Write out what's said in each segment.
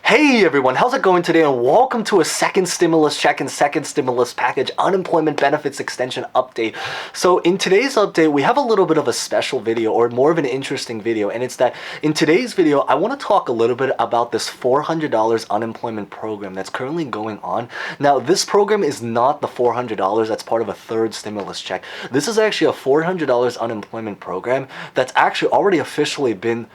Hey everyone, how's it going today, and welcome to a second stimulus check and second stimulus package unemployment benefits extension update. So in today's update, we have a little bit of a special video, or more of an interesting video, and it's that in today's video, I want to talk a little bit about this $400 unemployment program that's currently going on. Now, this program is not the $400 that's part of a third stimulus check. This is actually a $400 unemployment program that's actually already officially been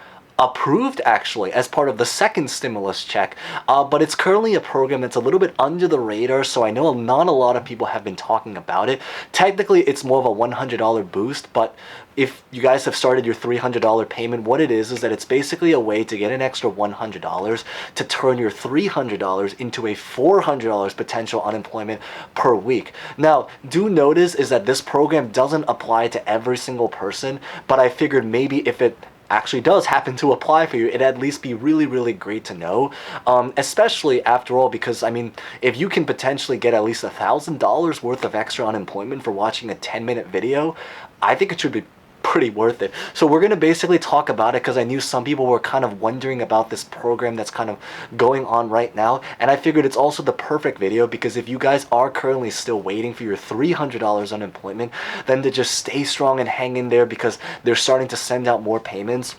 approved actually as part of the second stimulus check, but it's currently a program that's a little bit under the radar, so I know not a lot of people have been talking about it. Technically, it's more of a $100 boost, but if you guys have started your $300 payment, what it is that it's basically a way to get an extra $100 to turn your $300 into a $400 potential unemployment per week. Now, do notice is that this program doesn't apply to every single person, but I figured maybe if it actually does happen to apply for you, it'd at least be really great to know, especially after all, because I mean, if you can potentially get at least $1,000 worth of extra unemployment for watching a 10-minute video, I think it should be pretty worth it. So we're going to basically talk about it because I knew some people were kind of wondering about this program that's kind of going on right now, and I figured it's also the perfect video because if you guys are currently still waiting for your $300 unemployment, then to just stay strong and hang in there because they're starting to send out more payments.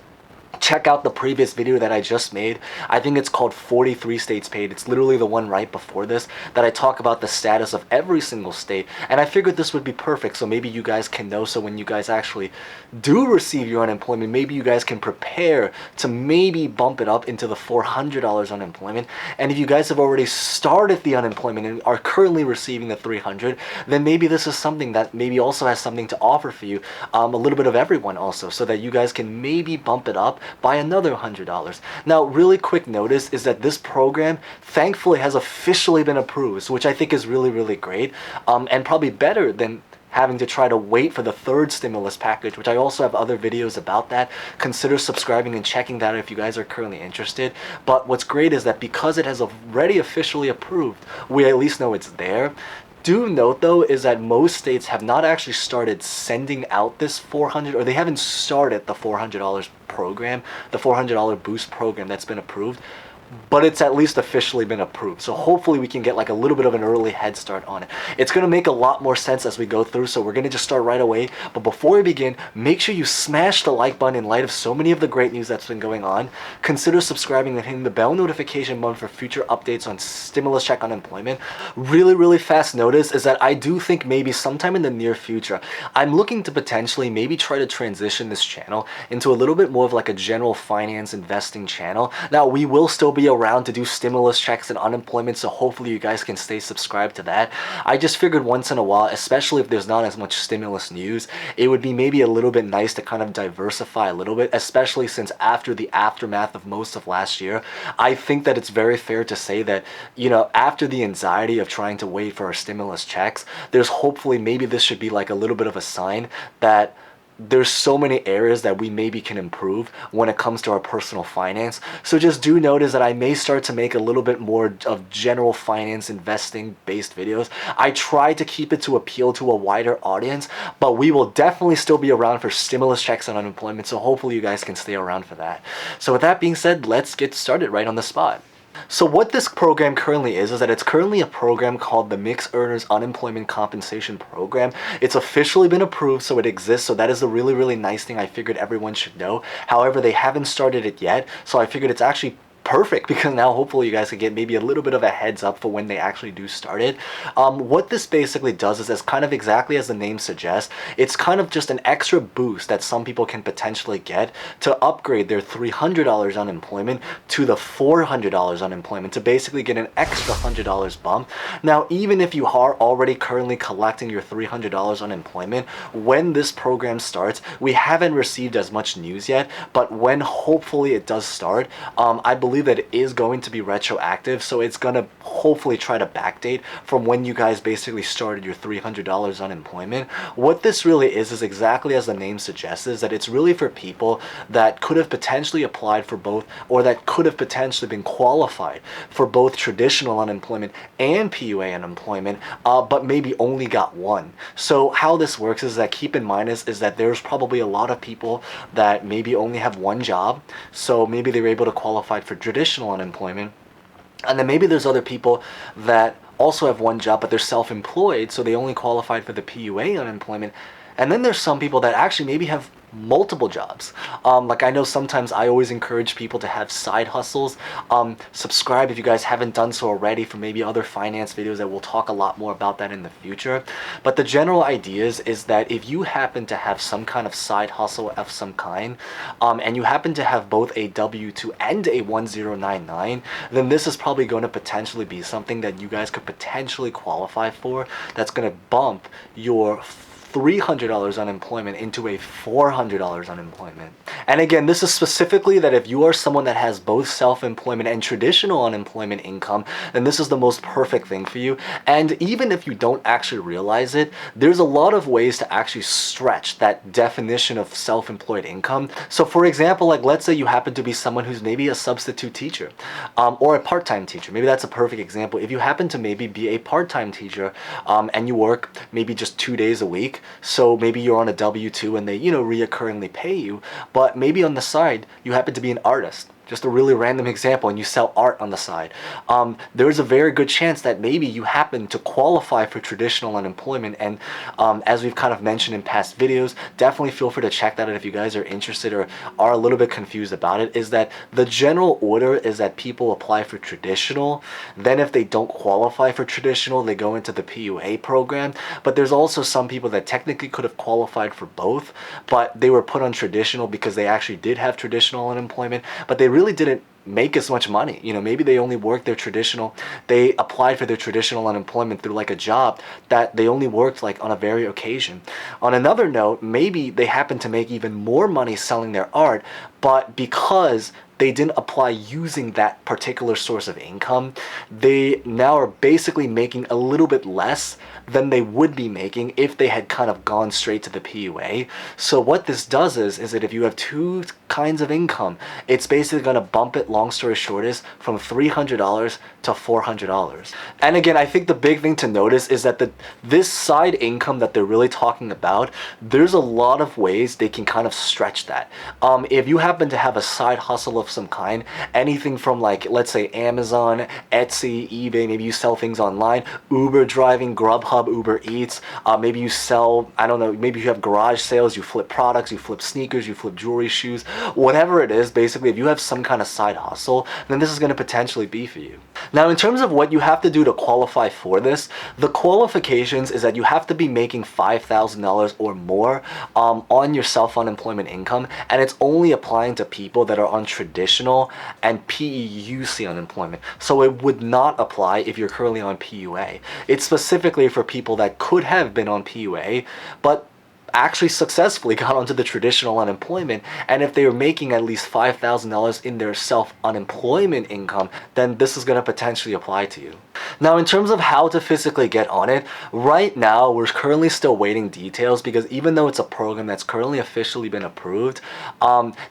Check out the previous video that I just made. I think it's called 43 States Paid. It's literally the one right before this that I talk about the status of every single state, and I figured this would be perfect so maybe you guys can know, so when you guys actually do receive your unemployment, maybe you guys can prepare to maybe bump it up into the $400 unemployment. And if you guys have already started the unemployment and are currently receiving the $300, then maybe this is something that maybe also has something to offer for you, a little bit of everyone also, so that you guys can maybe bump it up by another $100. Now, really quick notice is that this program thankfully has officially been approved, which I think is really great, and probably better than having to try to wait for the third stimulus package, which I also have other videos about that. Consider subscribing and checking that if you guys are currently interested. But what's great is that because it has already officially approved, we at least know it's there. Do note though is that most states have not actually started sending out this $400, or they haven't started the $400 program, the $400 boost program that's been approved, but it's at least officially been approved. So hopefully we can get like a little bit of an early head start on it. It's going to make a lot more sense as we go through, so we're going to just start right away. But before we begin, make sure you smash the like button in light of so many of the great news that's been going on. Consider subscribing and hitting the bell notification button for future updates on stimulus check unemployment. Really fast notice is that I do think maybe sometime in the near future, I'm looking to potentially maybe try to transition this channel into a little bit more of like a general finance investing channel. Now, we will still be around to do stimulus checks and unemployment, so hopefully you guys can stay subscribed to that. I just figured once in a while, especially if there's not as much stimulus news, it would be maybe a little bit nice to kind of diversify a little bit, especially since after the aftermath of most of last year, I think that it's very fair to say that, you know, after the anxiety of trying to wait for our stimulus checks, there's hopefully maybe this should be like a little bit of a sign that there's so many areas that we maybe can improve when it comes to our personal finance. So just do notice that I may start to make a little bit more of general finance investing based videos. I try to keep it to appeal to a wider audience, but we will definitely still be around for stimulus checks and unemployment, so hopefully you guys can stay around for that. So with that being said, let's get started right on the spot. So what this program currently is that it's currently a program called the Mixed Earners Unemployment Compensation Program. It's officially been approved, so it exists, so that is a really nice thing I figured everyone should know. However, they haven't started it yet, so I figured it's actually perfect because now hopefully you guys can get maybe a little bit of a heads up for when they actually do start it. What this basically does is, as kind of exactly as the name suggests, it's kind of just an extra boost that some people can potentially get to upgrade their $300 unemployment to the $400 unemployment, to basically get an extra $100 bump. Now, even if you are already currently collecting your $300 unemployment, when this program starts, we haven't received as much news yet, but when hopefully it does start, I believe that it is going to be retroactive, so it's gonna hopefully try to backdate from when you guys basically started your $300 unemployment. What this really is exactly as the name suggests, is that it's really for people that could have potentially applied for both, or that could have potentially been qualified for both traditional unemployment and PUA unemployment, but maybe only got one. So how this works is that, keep in mind is that there's probably a lot of people that maybe only have one job, so maybe they were able to qualify for traditional unemployment, And then maybe there's other people that also have one job, but they're self-employed, so they only qualified for the PUA unemployment. And then there's some people that actually maybe have multiple jobs. Like I know sometimes I always encourage people to have side hustles. Subscribe if you guys haven't done so already for maybe other finance videos that we'll talk a lot more about that in the future. But the general idea is that if you happen to have some kind of side hustle of some kind, and you happen to have both a W-2 and a 1099, then this is probably going to potentially be something that you guys could potentially qualify for. That's going to bump your $300 unemployment into a $400 unemployment. And again, this is specifically that if you are someone that has both self-employment and traditional unemployment income, then this is the most perfect thing for you. And even if you don't actually realize it, there's a lot of ways to actually stretch that definition of self-employed income. So for example, like let's say you happen to be someone who's maybe a substitute teacher, or a part-time teacher. Maybe that's a perfect example. If you happen to maybe be a part-time teacher, and you work maybe just 2 days a week, so maybe you're on a W-2 and they, reoccurringly pay you, but maybe on the side, you happen to be an artist. Just a really random example, and you sell art on the side. There's a very good chance that maybe you happen to qualify for traditional unemployment. And as we've kind of mentioned in past videos, definitely feel free to check that out if you guys are interested or are a little bit confused about it, is that the general order is that people apply for traditional. Then if they don't qualify for traditional, they go into the PUA program. But there's also some people that technically could have qualified for both, but they were put on traditional because they actually did have traditional unemployment, but they really didn't make as much money. Maybe they only worked their traditional, they applied for their traditional unemployment through like a job that they only worked like on a very occasion. On another note, maybe they happen to make even more money selling their art, but because they didn't apply using that particular source of income, they now are basically making a little bit less than they would be making if they had kind of gone straight to the PUA. So what this does is that if you have two kinds of income, it's basically going to bump it, long story short, is from $300 to $400. And again, I think the big thing to notice is that this side income that they're really talking about, there's a lot of ways they can kind of stretch that. If you happen to have a side hustle of some kind, anything from like, let's say Amazon, Etsy, eBay, maybe you sell things online, Uber driving, Grubhub, Uber Eats, maybe you sell, I don't know, maybe you have garage sales, you flip products, you flip sneakers, you flip jewelry, shoes, whatever it is. Basically, if you have some kind of side hustle, then this is going to potentially be for you. Now, in terms of what you have to do to qualify for this, the qualifications is that you have to be making $5,000 or more on your self-unemployment income, and it's only applying to people that are on traditional and PEUC unemployment. So it would not apply if you're currently on PUA. It's specifically for people that could have been on PUA, but actually successfully got onto the traditional unemployment, and if they were making at least $5,000 in their self-unemployment income, then this is going to potentially apply to you. Now, in terms of how to physically get on it, right now we're currently still waiting details, because even though it's a program that's currently officially been approved,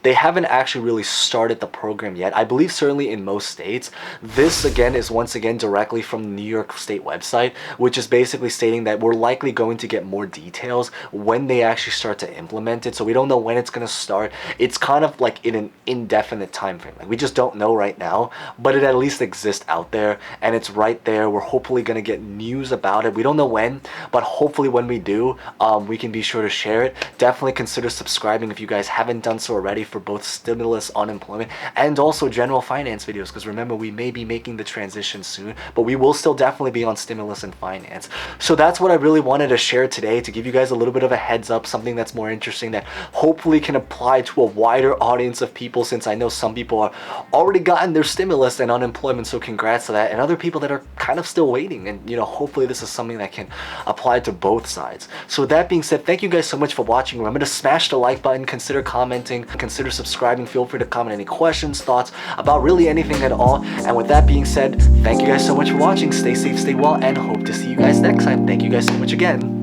they haven't actually really started the program yet. I believe certainly in most states. This again is once again directly from the New York State website, which is basically stating that we're likely going to get more details when they actually start to implement it. So we don't know when it's going to start. It's kind of like in an indefinite time frame. Like we just don't know right now, but it at least exists out there, and it's right there. We're hopefully going to get news about it. We don't know when, but hopefully when we do, we can be sure to share it. Definitely consider subscribing if you guys haven't done so already for both stimulus, unemployment, and also general finance videos, because remember, we may be making the transition soon, but we will still definitely be on stimulus and finance. So that's what I really wanted to share today, to give you guys a little bit of a heads up, something that's more interesting that hopefully can apply to a wider audience of people, since I know some people are already gotten their stimulus and unemployment, so congrats to that, and other people that are kind of still waiting, and hopefully this is something that can apply to both sides. So with that being said, thank you guys so much for watching. Remember to smash the like button, consider commenting, consider subscribing, feel free to comment any questions, thoughts about really anything at all. And with that being said, thank you guys so much for watching. Stay safe, stay well, and hope to see you guys next time. Thank you guys so much again.